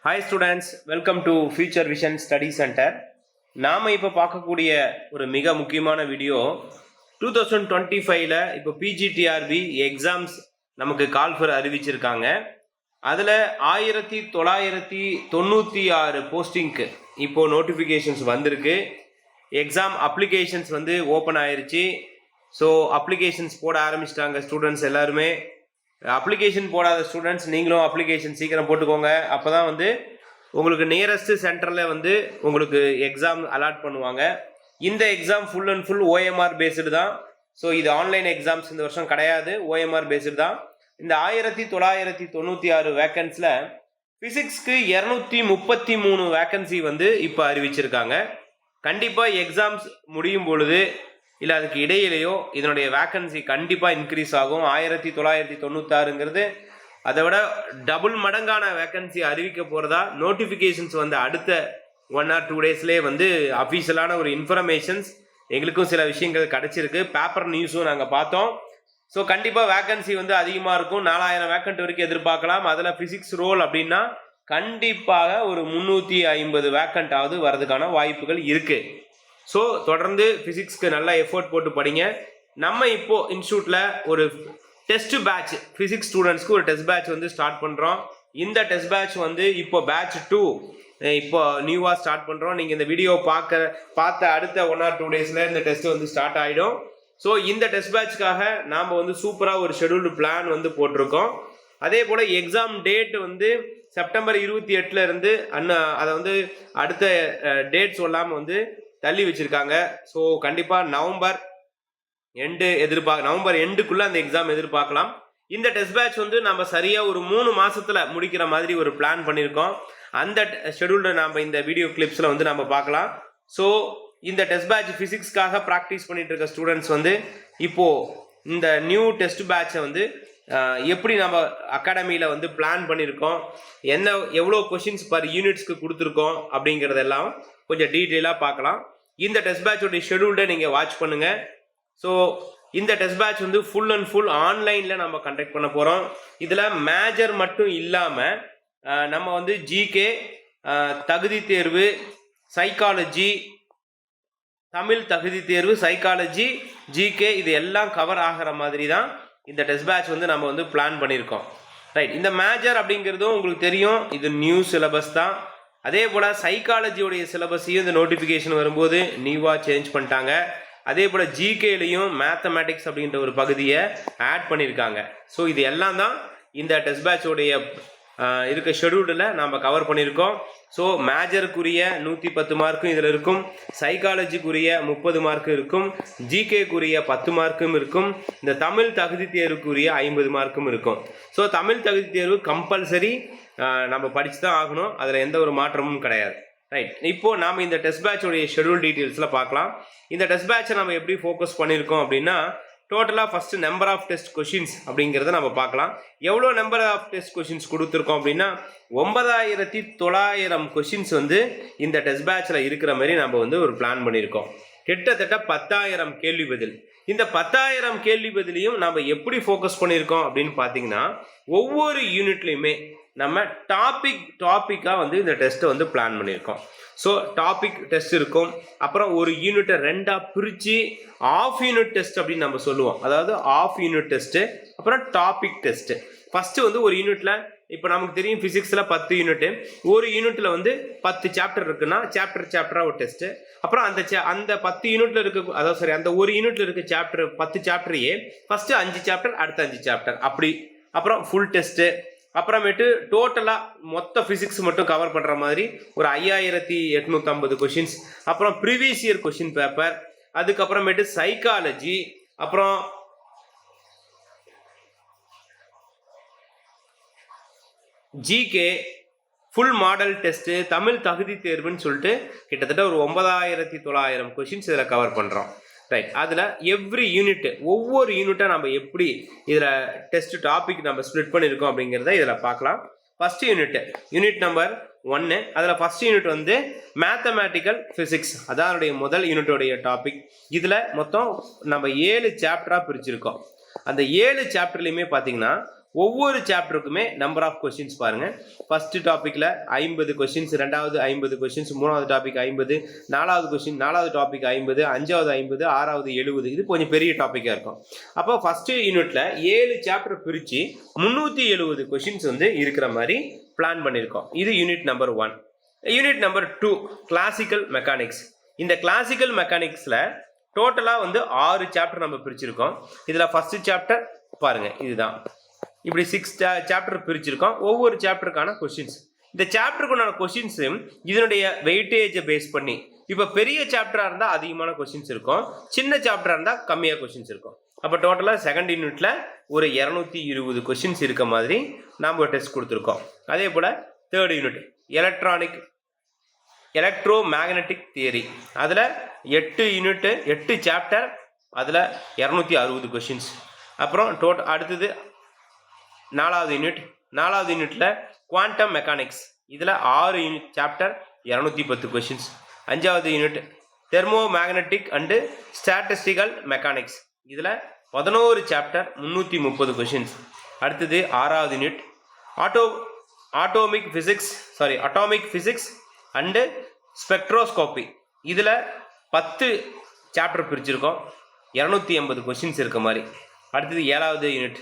Hi students, welcome to Future Vision Study Center. நாம இப்போ பார்க்கக்கூடிய ஒரு மிக முக்கியமான வீடியோ 2025ல இப்போ பிஜிடிஆர்பி எக்ஸாம்ஸ் நமக்கு கால் ஃபார் அறிவிச்சிருக்காங்க. அதில் 1996 போஸ்டிங்க்கு இப்போ நோட்டிஃபிகேஷன்ஸ் வந்திருக்கு. எக்ஸாம் அப்ளிகேஷன்ஸ் வந்து ஓப்பன் ஆயிருச்சு. ஸோ அப்ளிகேஷன்ஸ் போட ஆரம்பிச்சிட்டாங்க ஸ்டூடெண்ட்ஸ் எல்லாருமே. அப்ளிகேஷன் போடாத ஸ்டூடெண்ட்ஸ் நீங்களும் அப்ளிகேஷன் சீக்கிரம் போட்டுக்கோங்க. அப்போ தான் வந்து உங்களுக்கு நியரஸ்ட் சென்டரில் வந்து உங்களுக்கு எக்ஸாம் அலாட் பண்ணுவாங்க. இந்த exam full and full OMR based தான். ஸோ இது ஆன்லைன் எக்ஸாம்ஸ் இந்த வருஷம் கிடையாது, ஓஎம்ஆர் பேஸ்டு தான். இந்த 1996 வேக்கன்ஸில் ஃபிசிக்ஸ்க்கு 233 வேக்கன்சி வந்து இப்போ அறிவிச்சிருக்காங்க. கண்டிப்பாக எக்ஸாம்ஸ் முடியும் பொழுது இல்லை அதுக்கு இடையிலேயோ இதனுடைய வேக்கன்சி கண்டிப்பாக இன்க்ரீஸ் ஆகும். 1996ங்கிறது அதை விட டபுள் மடங்கான வேக்கன்சி அறிவிக்க போகிறதா நோட்டிஃபிகேஷன்ஸ் வந்து அடுத்த 1 or 2 டேஸ்லேயே வந்து அஃபீஷியலான ஒரு இன்ஃபர்மேஷன்ஸ் எங்களுக்கும் சில விஷயங்கள் கிடச்சிருக்கு. பேப்பர் நியூஸும் நாங்கள் பார்த்தோம். ஸோ கண்டிப்பாக வேக்கன்சி வந்து அதிகமாக இருக்கும். 4000 வேக்கன்ட் வரைக்கும் எதிர்பார்க்கலாம். அதில் ஃபிசிக்ஸ் ரோல் அப்படின்னா கண்டிப்பாக ஒரு 350 வேக்கன்ட்டாவது வரதுக்கான வாய்ப்புகள் இருக்குது. ஸோ தொடர்ந்து ஃபிசிக்ஸ்க்கு நல்லா எஃபோர்ட் போட்டு படிங்க. நம்ம இப்போது இன்ஸ்டியூட்டில் ஒரு டெஸ்ட் பேட்ச் ஃபிசிக்ஸ் ஸ்டூடெண்ட்ஸ்க்கு ஒரு டெஸ்ட் பேட்ச் வந்து ஸ்டார்ட் பண்ணுறோம். இந்த டெஸ்ட் பேட்ச் வந்து இப்போ பேட்ச் 2 இப்போ நியூவாக ஸ்டார்ட் பண்ணுறோம். நீங்கள் இந்த வீடியோ பார்த்த அடுத்த 1 or 2 டேஸில் இந்த டெஸ்ட் வந்து ஸ்டார்ட் ஆகிடும். ஸோ இந்த டெஸ்ட் பேட்ச்க்காக நாம் வந்து சூப்பராக ஒரு ஷெடியூல்டு பிளான் வந்து போட்டிருக்கோம். அதே போல் எக்ஸாம் டேட் வந்து செப்டம்பர் 28 அதை வந்து அடுத்த டேட் சொல்லாமல் வந்து தள்ளி வச்சுருக்காங்க. ஸோ கண்டிப்பாக நவம்பர் எண்டுக்குள்ளே அந்த எக்ஸாம் எதிர்பார்க்கலாம். இந்த டெஸ்ட் பேட்ச் வந்து நம்ம சரியாக ஒரு 3 மாதத்தில் முடிக்கிற மாதிரி ஒரு பிளான் பண்ணியிருக்கோம். அந்த ஷெடியூல்டு நம்ம இந்த வீடியோ கிளிப்ஸில் வந்து நம்ம பார்க்கலாம். ஸோ இந்த டெஸ்ட் பேட்ச் ஃபிசிக்ஸ்க்காக ப்ராக்டிஸ் பண்ணிட்டு இருக்க ஸ்டூடெண்ட்ஸ் வந்து இப்போது இந்த நியூ டெஸ்ட் பேட்சை வந்து எப்படி நம்ம அகாடமியில் வந்து பிளான் பண்ணியிருக்கோம், எவ்வளோ கொஷின்ஸ் பர் யூனிட்ஸ்க்கு கொடுத்துருக்கோம் அப்படிங்கிறதெல்லாம் கொஞ்சம் டீட்டெயிலாக பார்க்கலாம். இந்த டெஸ்ட் பேட்சோடைய ஷெடியூல்டை நீங்கள் வாட்ச் பண்ணுங்கள். ஸோ இந்த டெஸ்ட் பேட்ச் வந்து ஃபுல் அண்ட் ஃபுல் ஆன்லைனில் நம்ம கண்டக்ட் பண்ண போகிறோம். இதில் மேஜர் மட்டும் இல்லாமல் நம்ம வந்து ஜிகே, தகுதி தேர்வு, சைக்காலஜி, தமிழ் தகுதி தேர்வு, சைக்காலஜி, ஜிகே இது எல்லாம் கவர் ஆகிற மாதிரி தான் இந்த டெஸ்ட் பேட்ச் வந்து நம்ம வந்து பிளான் பண்ணியிருக்கோம். ரைட், இந்த மேஜர் அப்படிங்கிறதும் உங்களுக்கு தெரியும், இது நியூ சிலபஸ் தான். அதே போல் சைக்காலஜியோடைய சிலபஸையும் இந்த நோட்டிஃபிகேஷன் வரும்போது நியூவாக சேஞ்ச் பண்ணிட்டாங்க. அதே போல் ஜிகேலையும் மேத்தமேட்டிக்ஸ் அப்படின்ற ஒரு பகுதியை ஆட் பண்ணியிருக்காங்க. ஸோ இது எல்லாம் தான் இந்த டெஸ்ட் பேட்சோடைய இருக்க ஷெடியூலில் நாம் கவர் பண்ணியிருக்கோம். ஸோ மேஜருக்குரிய 110 மார்க்கும் இதில் இருக்கும், சைக்காலஜிக்குரிய 30 மார்க்கு இருக்கும், ஜிகேக்குரிய 10 மார்க்கும் இருக்கும், இந்த தமிழ் தகுதி தேர்வுக்குரிய 50 மார்க்கும் இருக்கும். ஸோ தமிழ் தகுதி தேர்வு கம்பல்சரி நம்ம படித்து தான் ஆகணும், அதில் எந்த ஒரு மாற்றமும் கிடையாது. ரைட், இப்போது நாம் இந்த டெஸ்ட் பேட்சோடைய ஷெடியூல் டீட்டெயில்ஸில் பார்க்கலாம். இந்த டெஸ்ட் பேட்சை நம்ம எப்படி ஃபோக்கஸ் பண்ணியிருக்கோம் அப்படின்னா, டோட்டலாக first number of test questions அப்படிங்கிறத நம்ம பார்க்கலாம். எவ்வளோ நம்பர் ஆஃப் டெஸ்ட் கொஷின்ஸ் கொடுத்துருக்கோம் அப்படின்னா 9900 கொஷின்ஸ் வந்து இந்த டெஸ்ட் பேட்சில் இருக்கிற மாதிரி நம்ம வந்து ஒரு பிளான் பண்ணியிருக்கோம். கிட்டத்தட்ட 10,000 கேள்வி பதில். இந்த 10,000 கேள்வி பதிலையும் நம்ம எப்படி ஃபோக்கஸ் பண்ணியிருக்கோம் அப்படின்னு பார்த்தீங்கன்னா, ஒவ்வொரு யூனிட்லையுமே நம்ம டாப்பிக்காக வந்து இந்த டெஸ்ட்டை வந்து பிளான் பண்ணியிருக்கோம். ஸோ டாபிக் டெஸ்ட் இருக்கும், அப்புறம் ஒரு யூனிட்டை 2ஆக பிரித்து ஆஃப் யூனிட் டெஸ்ட் அப்படின்னு நம்ம சொல்லுவோம். அதாவது ஆஃப் யூனிட் டெஸ்ட்டு, அப்புறம் டாபிக் டெஸ்ட்டு. ஃபஸ்ட்டு வந்து ஒரு யூனிட்டில் இப்போ நமக்கு தெரியும் ஃபிசிக்ஸில் 10 யூனிட்டு, ஒரு யூனிட்டில் வந்து 10 சாப்டர் இருக்குன்னா சாப்டராக ஒரு டெஸ்ட்டு. அப்புறம் அந்த 10 யூனிட்டில் இருக்க அந்த ஒரு யூனிட்டில் இருக்க சாப்டர் 10 சாப்டரையே ஃபஸ்ட்டு 5 சாப்டர், அடுத்த 5 சாப்டர் அப்படி, அப்புறம் ஃபுல் டெஸ்ட்டு, அப்புறமேட்டு டோட்டலாக மொத்த ஃபிசிக்ஸ் மட்டும் கவர் பண்ணுற மாதிரி ஒரு 5850 கொஷின்ஸ், அப்புறம் ப்ரீவியஸ் இயர் கொஷின் பேப்பர், அதுக்கப்புறமேட்டு சைக்காலஜி, அப்புறம் GK, full model test, Tamil தகுதி தேர்வுன்னு சொல்லிட்டு கிட்டத்தட்ட ஒரு 9900 கொஷின்ஸ் இதில் கவர் பண்ணுறோம். ரைட், அதில் எவ்ரி யூனிட் ஒவ்வொரு யூனிட்டை நம்ம எப்படி இதில் டெஸ்ட் டாபிக் நம்ம ஸ்ப்ளிட் பண்ணியிருக்கோம் அப்படிங்கிறத இதில் பார்க்கலாம். ஃபஸ்ட்டு யூனிட் நம்பர் 1, அதில் ஃபஸ்ட் யூனிட் வந்து மேத்தமேட்டிக்கல் ஃபிசிக்ஸ், அதான் முதல் யூனிட்டோடைய டாபிக். இதில் மொத்தம் நம்ம 7 சாப்டராக பிரிச்சிருக்கோம். அந்த 7 சாப்டர்லையுமே பார்த்தீங்கன்னா ஒவ்வொரு சாப்டருக்குமே நம்பர் ஆஃப் கொஸ்டின்ஸ் பாருங்க. ஃபர்ஸ்ட் டாபிக்ல 50 கொஸ்டின்ஸ், ரெண்டாவது 50 கொஸ்டின்ஸ், மூணாவது டாபிக் 50, நாலாவது கொஸ்டின், நாலாவது டாபிக் 50, அஞ்சாவது 50, ஆறாவது 70. இது கொஞ்சம் பெரிய டாபிக்கா இருக்கும். அப்போ ஃபர்ஸ்ட் யூனிட்ல 7 சாப்டர் பிரிச்சு 370 கொஸ்டின்ஸ் வந்து இருக்கிற மாதிரி பிளான் பண்ணியிருக்கோம். இது unit number 1. Unit number 2 classical mechanics. இந்த கிளாசிக்கல் மெக்கானிக்ஸ்ல டோட்டலா வந்து 6 சாப்டர் நம்ம பிரிச்சிருக்கோம். இதுல ஃபர்ஸ்ட் சாப்டர் பாருங்க, இதுதான். இப்படி 6 சாப்டர் பிரிச்சிருக்கோம். ஒவ்வொரு சாப்டருக்கான கொஸ்டின்ஸ், இந்த சாப்டருக்குண்டான கொஸ்டின்ஸ் இதனுடைய வெயிட்டேஜை பேஸ் பண்ணி, இப்போ பெரிய சாப்டரா இருந்தா அதிகமான கொஸ்டின்ஸ் இருக்கும், சின்ன சாப்டரா இருந்தா கம்மியா கொஸ்டின்ஸ் இருக்கும். அப்போ டோட்டலா செகண்ட் யூனிட்ல ஒரு 220 கொஸ்டின்ஸ் இருக்க மாதிரி நாம டெஸ்ட் கொடுத்துருக்கோம். அதே போல third unit electro magnetic theory, அதில் 8 யூனிட் 8 சாப்டர், அதில் 260 கொஸ்டின்ஸ். அப்புறம் அடுத்தது நாலாவது யூனிட்ல குவாண்டம் மெக்கானிக்ஸ், இதில் 6 யூனிட் சாப்டர் 210 கொஸ்டின்ஸ். அஞ்சாவது unit thermo magnetic and statistical mechanics, இதில் 11 சாப்டர் 330 கொஸ்டின்ஸ். அடுத்தது ஆறாவது unit atomic physics and spectroscopy, இதில் 10 சாப்டர் பிரிச்சிருக்கோம், 280 கொஸ்டின்ஸ் இருக்க மாதிரி. அடுத்தது ஏழாவது யூனிட்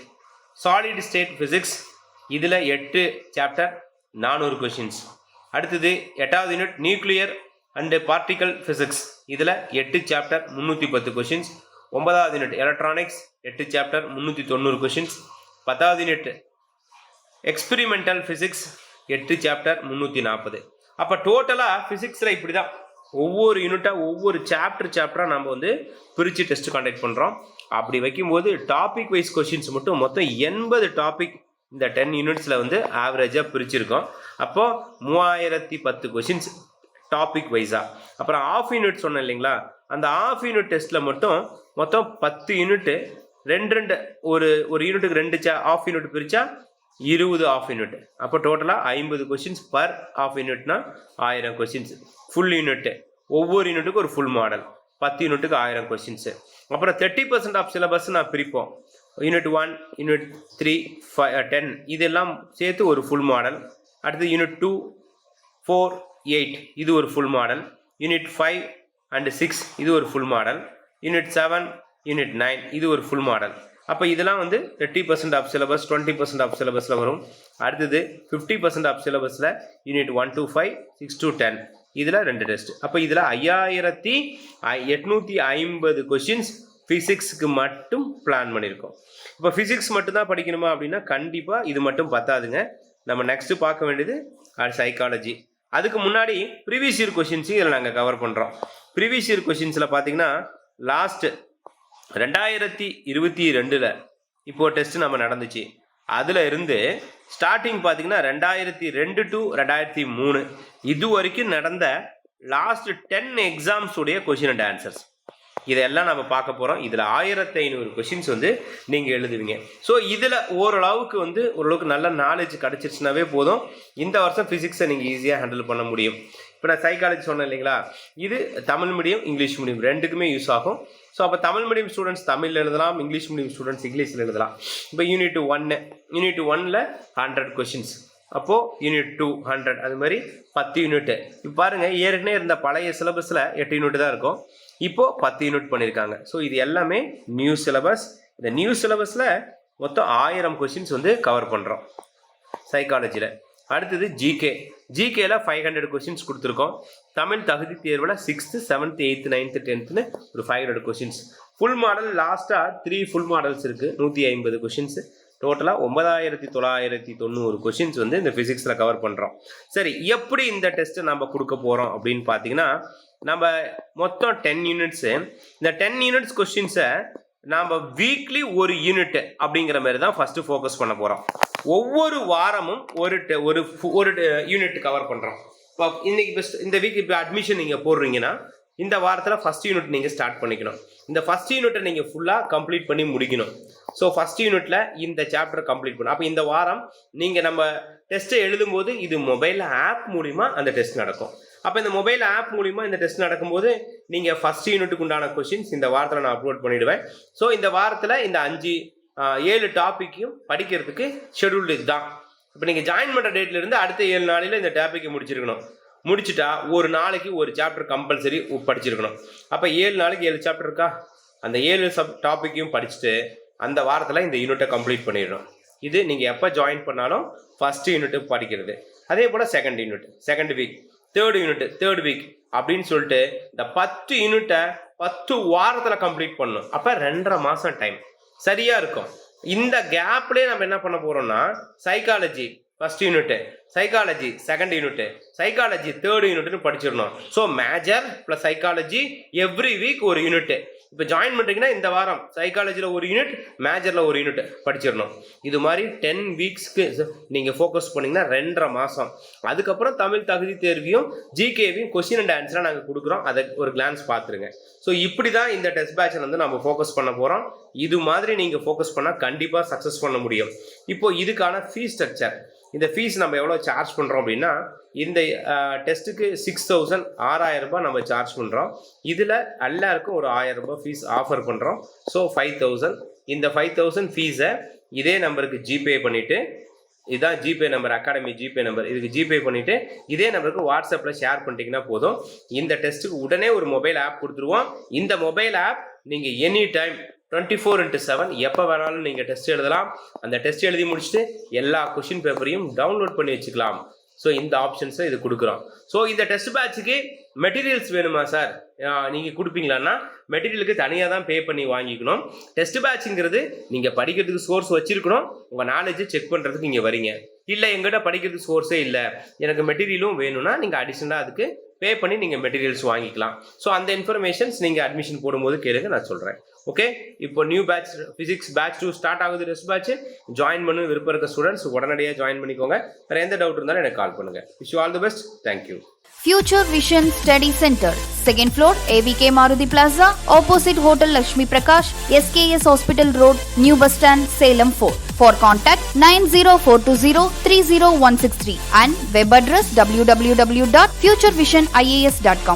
சாலிட் ஸ்டேட் ஃபிசிக்ஸ், இதில் 8 சாப்டர் 400 கொஸ்டின்ஸ். அடுத்தது எட்டாவது unit nuclear and particle physics, இதில் 8 சாப்டர் 310 கொஸ்டின்ஸ். ஒன்பதாவது யூனிட் எலக்ட்ரானிக்ஸ், 8 சாப்டர் 390 கொஸ்டின்ஸ். 10வது யூனிட் எக்ஸ்பிரிமெண்டல் ஃபிசிக்ஸ், 8 சாப்டர் 340. அப்போ டோட்டலாக ஃபிசிக்ஸில் இப்படி தான் ஒவ்வொரு யூனிட்டாக ஒவ்வொரு சாப்டராக நம்ம வந்து பிரித்து டெஸ்ட் கண்டக்ட் பண்ணுறோம். அப்படி வைக்கும்போது டாபிக் வைஸ் கொஸ்டின்ஸ் மட்டும் மொத்தம் 80 டாபிக் இந்த 10 யூனிட்ஸில் வந்து ஆவரேஜாக பிரிச்சிருக்கோம். அப்போது 3010 கொஸ்டின்ஸ் டாபிக் வைஸாக. அப்புறம் ஆஃப் யூனிட் சொன்னேன் இல்லைங்களா, அந்த ஆஃப் யூனிட் டெஸ்ட்டில் மட்டும் மொத்தம் 10 யூனிட்டு, ரெண்டு ஒரு யூனிட்டுக்கு 2 ஆஃப் யூனிட் பிரித்தா 20 ஆஃப் யூனிட். அப்போ டோட்டலாக 50 கொஸ்டின்ஸ் பர் ஆஃப் யூனிட்னா 1000 கொஸ்டின்ஸ். ஃபுல் யூனிட்டு ஒவ்வொரு யூனிட்டுக்கு ஒரு ஃபுல் மாடல், 10 யூனிட்டுக்கு 1000 கொஸ்டின்ஸு. அப்புறம் 30% ஆஃப் சிலபஸ் நான் பிரிப்போம். யூனிட் 1, யூனிட் 3, 10 இதெல்லாம் சேர்த்து ஒரு ஃபுல் மாடல். அடுத்து யூனிட் 2, 4, 8 இது ஒரு ஃபுல் மாடல். யூனிட் 5 அண்ட் 6 இது ஒரு ஃபுல் மாடல். யூனிட் 7, யூனிட் 9 இது ஒரு ஃபுல் மாடல். அப்போ இதெல்லாம் வந்து 30% ஆஃப் சிலபஸ், 20% ஆஃப் சிலபஸில் வரும். அடுத்தது 50% ஆஃப் சிலபஸில் யூனிட் 1 to 5, 6 to 10 இதில் 2 டெஸ்ட். அப்போ இதில் 5850 கொஸ்டின்ஸ் ஃபிசிக்ஸுக்கு மட்டும் பிளான் பண்ணியிருக்கோம். இப்போ ஃபிசிக்ஸ் மட்டும்தான் படிக்கணுமா அப்படின்னா கண்டிப்பாக இது மட்டும் பத்தாதுங்க. நம்ம நெக்ஸ்ட்டு பார்க்க வேண்டியது சைக்காலஜி. அதுக்கு முன்னாடி ப்ரீவியஸ் இயர் கொஸ்டின்ஸையும் இதில் நாங்கள் கவர் பண்ணுறோம். ப்ரீவியஸ் இயர் கொஸ்டின்ஸில் பார்த்தீங்கன்னா லாஸ்ட் 2022 இப்போ டெஸ்ட் நம்ம நடந்துச்சு. அதில் இருந்து ஸ்டார்டிங் பார்த்தீங்கன்னா 2002 to 2003 இது வரைக்கும் நடந்த லாஸ்ட் 10 எக்ஸாம்ஸ் உடைய கொஸ்டின் அண்ட் ஆன்சர்ஸ் இதெல்லாம் நம்ம பார்க்க போகிறோம். இதில் 1500 கொஸ்டின்ஸ் வந்து நீங்கள் எழுதுவீங்க. ஸோ இதில் ஓரளவுக்கு நல்ல நாலேஜ் கிடச்சிருச்சுனாவே போதும், இந்த வருஷம் ஃபிசிக்ஸை நீங்கள் ஈஸியாக ஹேண்டில் பண்ண முடியும். இப்போ நான் சைக்காலஜி சொன்னேன் இல்லைங்களா, இது தமிழ் மீடியம் இங்கிலீஷ் மீடியம் ரெண்டுக்குமே யூஸ் ஆகும். ஸோ அப்போ தமிழ் மீடியம் ஸ்டூடெண்ட்ஸ் தமிழில் எழுதலாம், இங்கிலீஷ் மீடியம் ஸ்டூடெண்ட்ஸ் இங்கிலீஷில் எழுதலாம். இப்போ யூனிட் 1ல் 100 கொஸ்டின்ஸ், அப்போது யூனிட் 2 100, அது மாதிரி 10 யூனிட்டு. இப்போ பாருங்கள், ஏற்கனவே இருந்த பழைய சிலபஸில் 8 யூனிட் தான் இருக்கும், இப்போது 10 யூனிட் பண்ணியிருக்காங்க. ஸோ இது எல்லாமே நியூ சிலபஸ். இந்த நியூ சிலபஸில் மொத்தம் 1000 கொஸ்டின்ஸ் வந்து கவர் பண்ணுறோம் சைக்காலஜியில். அடுத்தது ஜிகேல 500 கொஸ்டின்ஸ் கொடுத்துருக்கோம். தமிழ் தகுதி தேர்வில் 6th, 7th, 8th, 9th, 10th ஒரு 500 கொஸ்டின்ஸ். ஃபுல் மாடல் லாஸ்ட்டாக 3 ஃபுல் மாடல்ஸ் இருக்குது, 150 கொஸ்டின்ஸ். டோட்டலாக 9990 கொஸ்டின்ஸ் வந்து இந்த ஃபிசிக்ஸில் கவர் பண்ணுறோம். சரி, எப்படி இந்த டெஸ்ட்டை நம்ம கொடுக்க போகிறோம் அப்படின்னு பார்த்தீங்கன்னா, நம்ம மொத்தம் 10 யூனிட்ஸு. இந்த 10 யூனிட்ஸ் கொஸ்டின்ஸை நாம் வீக்லி ஒரு யூனிட் அப்படிங்கிற மாதிரி தான் ஃபஸ்ட்டு ஃபோக்கஸ் பண்ண போகிறோம். ஒவ்வொரு வாரமும் ஒரு யூனிட் கவர் பண்ணுறோம். இப்போ இன்னைக்கு இந்த வீக் இப்போ அட்மிஷன் நீங்கள் போடுறீங்கன்னா இந்த வாரத்தில் ஃபஸ்ட் யூனிட் நீங்கள் ஸ்டார்ட் பண்ணிக்கணும். இந்த ஃபஸ்ட் யூனிட்டை நீங்கள் ஃபுல்லாக கம்ப்ளீட் பண்ணி முடிக்கணும். ஸோ ஃபஸ்ட் யூனிட்டில் இந்த சாப்டர் கம்ப்ளீட் பண்ணணும். அப்போ இந்த வாரம் நீங்கள் நம்ம டெஸ்ட்டை எழுதும்போது இது மொபைல் ஆப் மூலிமா அந்த டெஸ்ட் நடக்கும். அப்போ இந்த மொபைல் ஆப் மூலிமா இந்த டெஸ்ட் நடக்கும்போது நீங்கள் ஃபஸ்ட் யூனிட்டுக்கு உண்டான கொஸ்டின்ஸ் இந்த வாரத்தில் நான் அப்லோட் பண்ணிவிடுவேன். ஸோ இந்த வாரத்தில் இந்த 5 7 டாப்பிக்கையும் படிக்கிறதுக்கு ஷெடியூல்டு இதுதான். இப்போ நீங்கள் ஜாயின் பண்ணுற டேட்லேருந்து அடுத்த 7 நாளில் இந்த டாப்பிக்கை முடிச்சிருக்கணும். முடிச்சுட்டா ஒரு நாளைக்கு ஒரு சாப்டர் கம்பல்சரி படிச்சிருக்கணும். அப்போ 7 நாளைக்கு 7 சாப்டர் இருக்கா, அந்த 7 டாப்பிக்கையும் படிச்சுட்டு அந்த வாரத்தில் இந்த யூனிட்டை கம்ப்ளீட் பண்ணிடணும். இது நீங்கள் எப்போ ஜாயின் பண்ணாலும் ஃபஸ்ட்டு யூனிட்டு படிக்கிறது. அதே போல் second unit second week, third unit third week அப்படின்னு சொல்லிட்டு இந்த 10 யூனிட்டை 10 வாரத்தில் கம்ப்ளீட் பண்ணணும். அப்போ 2.5 மாதம் டைம் சரியாக இருக்கும். இந்த கேப்லேயே நம்ம என்ன பண்ண போகிறோம்னா psychology first unit, psychology second unit, psychology third யூனிட்னு படிச்சிடணும். So major plus psychology every week ஒரு யூனிட்டு. இப்போ ஜாயின் பண்ணுறீங்கன்னா இந்த வாரம் சைக்காலஜியில் ஒரு யூனிட், மேஜரில் ஒரு யூனிட் படிச்சிடணும். இது மாதிரி 10 வீக்ஸ்க்கு நீங்கள் ஃபோக்கஸ் பண்ணிங்கன்னா 2.5 மாதம். அதுக்கப்புறம் தமிழ் தகுதி தேர்வையும் ஜிகேவையும் கொஸ்டின் அண்ட் ஆன்சராக நாங்கள் கொடுக்குறோம். அதை ஒரு கிளான்ஸ் பார்த்துருங்க. ஸோ இப்படி தான் இந்த டெஸ்ட் பேட்சை வந்து நம்ம ஃபோக்கஸ் பண்ண போகிறோம். இது மாதிரி நீங்கள் ஃபோக்கஸ் பண்ணால் கண்டிப்பாக சக்ஸஸ் பண்ண முடியும். இப்போது இதுக்கான ஃபீஸ் ஸ்ட்ரக்சர், இந்த ஃபீஸ் நம்ம எவ்வளோ சார்ஜ் பண்ணுறோம் அப்படின்னா, இந்த டெஸ்ட்டுக்கு 6,000 6,000 ரூபாய் நம்ம சார்ஜ் பண்ணுறோம். இதில் எல்லாருக்கும் ஒரு 1,000 ரூபாய் ஃபீஸ் ஆஃபர் பண்ணுறோம். ஸோ 5,000. இந்த 5,000 ஃபீஸை இதே நம்பருக்கு ஜிபே பண்ணிவிட்டு, இதுதான் GPay number, academy GPay number, இதுக்கு ஜிபே பண்ணிவிட்டு இதே நம்பருக்கு வாட்ஸ்அப்பில் ஷேர் பண்ணிட்டீங்கன்னா போதும். இந்த டெஸ்ட்டுக்கு உடனே ஒரு மொபைல் ஆப் கொடுத்துருவோம். இந்த மொபைல் ஆப் நீங்கள் எனி டைம் 24/7 எப்போ வேணாலும் நீங்கள் டெஸ்ட் எழுதலாம். அந்த டெஸ்ட் எழுதி முடிச்சுட்டு எல்லா கொஷின் பேப்பரையும் டவுன்லோட் பண்ணி வச்சுக்கலாம். ஸோ இந்த ஆப்ஷன்ஸை இது கொடுக்குறோம். ஸோ இந்த டெஸ்ட் பேட்சுக்கு மெட்டீரியல்ஸ் வேணுமா சார், நீங்கள் கொடுப்பீங்களான்னா மெட்டீரியலுக்கு தனியாக தான் பே பண்ணி வாங்கிக்கணும். டெஸ்ட் பேட்சுங்கிறது நீங்கள் படிக்கிறதுக்கு சோர்ஸ் வச்சுருக்கணும். உங்கள் நாலேஜை செக் பண்ணுறதுக்கு இங்கே வரீங்க. இல்லை எங்கிட்ட படிக்கிறதுக்கு சோர்ஸே இல்லை, எனக்கு மெட்டீரியலும் வேணும்னா நீங்கள் அடிஷனலாக அதுக்கு பே பண்ணி நீங்கள் மெட்டீரியல்ஸ் வாங்கிக்கலாம். ஸோ அந்த இன்ஃபர்மேஷன்ஸ் நீங்கள் அட்மிஷன் போடும்போது கேளுங்க, நான் சொல்கிறேன். ஓகே, இப்போ new batch physics batch 2 start ஆகுது. டெஸ்ட் பேட்ச் ஜாயின் பண்ண விருப்பம் இருக்க ஸ்டூடெண்ட்ஸ் உடனடியாக ஜாயின் பண்ணிக்கோங்க. வேறு எந்த டவுட் இருந்தாலும் எனக்கு கால் பண்ணுங்கள். Wish you all the best. Thank you. Future Vision Study Center, 2nd floor, AVK Maruti Plaza, opposite Hotel Lakshmi Prakash, SKS Hospital Road, New Bus Stand, Salem 4. For contact 90420 30163 and web address www.futurevision.ias.com.